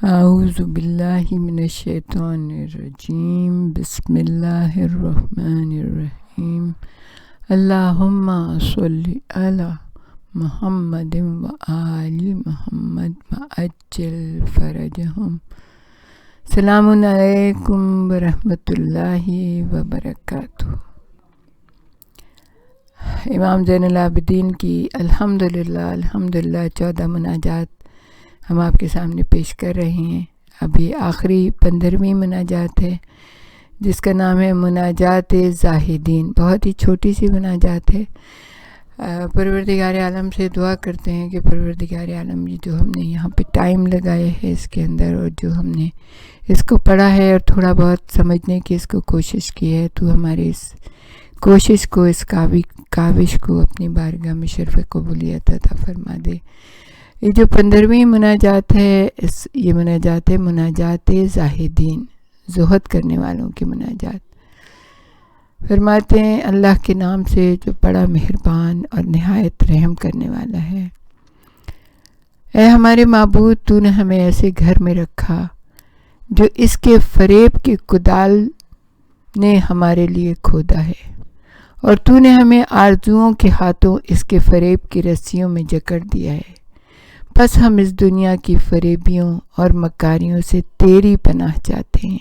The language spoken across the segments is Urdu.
اعوذ باللہ من الشیطان الرجیم بسم اللہ الرحمن الرحیم اللہم صلی علی محمد و آل محمد وعجل فرجہم۔ السلام علیکم ورحمۃ اللہ وبرکاتہ۔ امام زین العابدین کی الحمدللہ 14 مناجات ہم آپ کے سامنے پیش کر رہے ہیں۔ ابھی آخری 15ویں مناجات ہے جس کا نام ہے مناجات زاہدین۔ بہت ہی چھوٹی سی مناجات ہے۔ پروردگار عالم سے دعا کرتے ہیں کہ پروردگار عالم جو ہم نے یہاں پہ ٹائم لگایا ہے اس کے اندر، اور جو ہم نے اس کو پڑھا ہے اور تھوڑا بہت سمجھنے کی اس کو کوشش کی ہے، تو ہماری اس کوشش کو، اس کاوش کو اپنی بارگاہ میں شرف قبولیت عطا فرما دے۔ یہ جو 15ویں مناجات ہے، یہ مناجات ہے مناجات زاہدین، زہد کرنے والوں کی مناجات۔ فرماتے ہیں اللہ کے نام سے جو بڑا مہربان اور نہایت رحم کرنے والا ہے۔ اے ہمارے معبود، تو نے ہمیں ایسے گھر میں رکھا جو اس کے فریب کی کدال نے ہمارے لیے کھودا ہے، اور تو نے ہمیں آرزوؤں کے ہاتھوں اس کے فریب کی رسیوں میں جکڑ دیا ہے۔ بس ہم اس دنیا کی فریبیوں اور مکاریوں سے تیری پناہ چاہتے ہیں،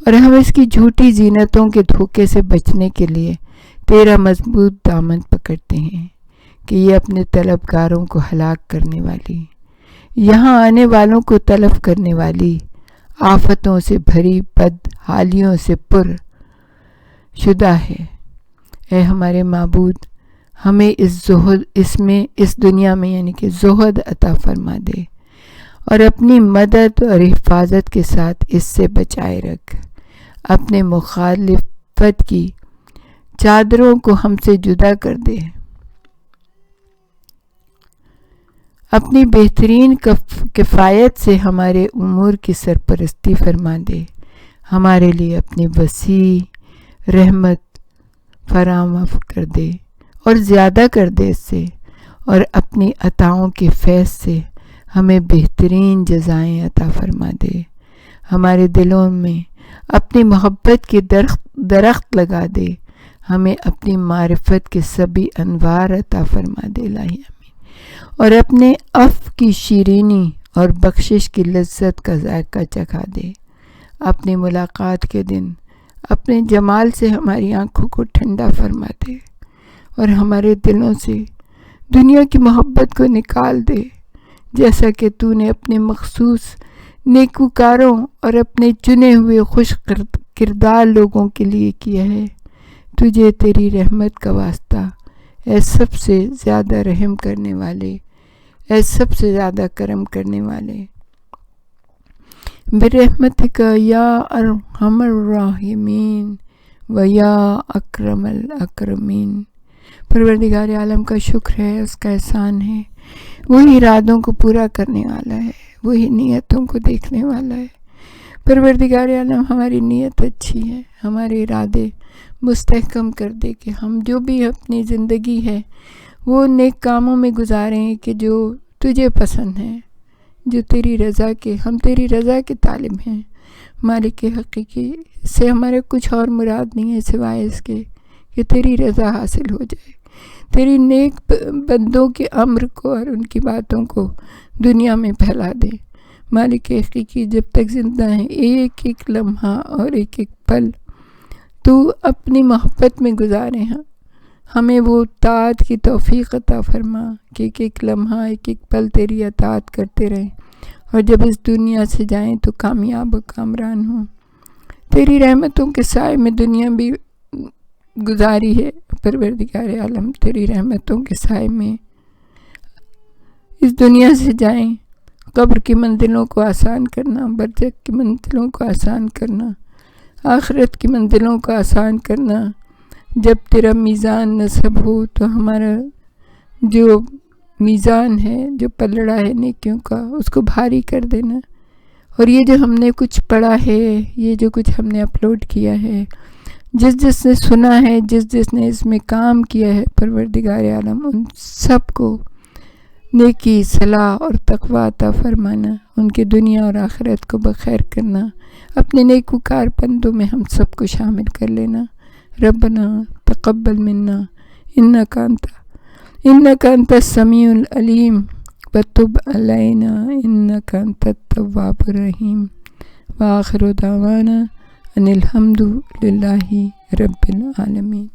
اور ہم اس کی جھوٹی زینتوں کے دھوکے سے بچنے کے لیے تیرا مضبوط دامن پکڑتے ہیں کہ یہ اپنے طلبگاروں کو ہلاک کرنے والی، یہاں آنے والوں کو طلب کرنے والی، آفتوں سے بھری بدحالیوں سے پر شدہ ہے۔ اے ہمارے معبود، ہمیں اس دنیا میں یعنی کہ زہد عطا فرما دے، اور اپنی مدد اور حفاظت کے ساتھ اس سے بچائے رکھ۔ اپنے مخالفت کی چادروں کو ہم سے جدا کر دے، اپنی بہترین کفایت سے ہمارے امور کی سرپرستی فرما دے، ہمارے لیے اپنی وسیع رحمت فراہم کر دے اور زیادہ کر دے اس سے، اور اپنی عطاؤں کے فیض سے ہمیں بہترین جزائیں عطا فرما دے۔ ہمارے دلوں میں اپنی محبت کے درخت لگا دے، ہمیں اپنی معرفت کے سبھی انوار عطا فرما دے الہی آمین، اور اپنے عفو کی شیرینی اور بخشش کی لذت کا ذائقہ چکھا دے۔ اپنی ملاقات کے دن اپنے جمال سے ہماری آنکھوں کو ٹھنڈا فرما دے، اور ہمارے دلوں سے دنیا کی محبت کو نکال دے، جیسا کہ تو نے اپنے مخصوص نیکوکاروں اور اپنے چنے ہوئے خوش کردار لوگوں کے لیے کیا ہے۔ تجھے تیری رحمت کا واسطہ، اے سب سے زیادہ رحم کرنے والے، اے سب سے زیادہ کرم کرنے والے، برحمتک یا ارحم الراحمین و یا اکرم الاکرمین۔ پروردگار عالم کا شکر ہے، اس کا احسان ہے، وہی ارادوں کو پورا کرنے والا ہے، وہی نیتوں کو دیکھنے والا ہے۔ پروردگار عالم ہماری نیت اچھی ہے، ہمارے ارادے مستحکم کر دے کہ ہم جو بھی اپنی زندگی ہے وہ نیک کاموں میں گزاریں کہ جو تجھے پسند ہیں، جو تیری رضا کے، ہم تیری رضا کے طالب ہیں۔ مالک حقیقی سے ہمارے کچھ اور مراد نہیں ہے سوائے اس کے کہ تیری رضا حاصل ہو جائے، تیری نیک بندوں کے امر کو اور ان کی باتوں کو دنیا میں پھیلا دے۔ مالک حقیقی جب تک زندہ ہیں، ایک ایک لمحہ اور ایک ایک پل تو اپنی محبت میں گزارے ہیں، ہمیں وہ اطاعت کی توفیق عطا فرما کہ ایک ایک لمحہ ایک ایک پل تیری اطاعت کرتے رہیں، اور جب اس دنیا سے جائیں تو کامیاب و کامران ہوں۔ تیری رحمتوں کے سائے میں دنیا بھی گزاری ہے پروردگار عالم، تیری رحمتوں کے سائے میں اس دنیا سے جائیں، قبر کی منزلوں کو آسان کرنا، برزخ کی منزلوں کو آسان کرنا، آخرت کی منزلوں کو آسان کرنا۔ جب تیرا میزان نصب ہو تو ہمارا جو میزان ہے، جو پلڑا ہے نیکیوں کا، اس کو بھاری کر دینا۔ اور یہ جو ہم نے کچھ پڑھا ہے، یہ جو کچھ ہم نے اپلوڈ کیا ہے، جس نے سنا ہے، جس نے اس میں کام کیا ہے، پروردگار عالم ان سب کو نیکی، صلاح اور تقوی عطا فرمانا، ان کے دنیا اور آخرت کو بخیر کرنا، اپنے نیکوکار بندوں میں ہم سب کو شامل کر لینا۔ ربنا تقبل منا انک انت السمیع العلیم وتب علینا انک انت التواب الرحیم، وآخر دعوانا ان الحمد للہ رب العالمین۔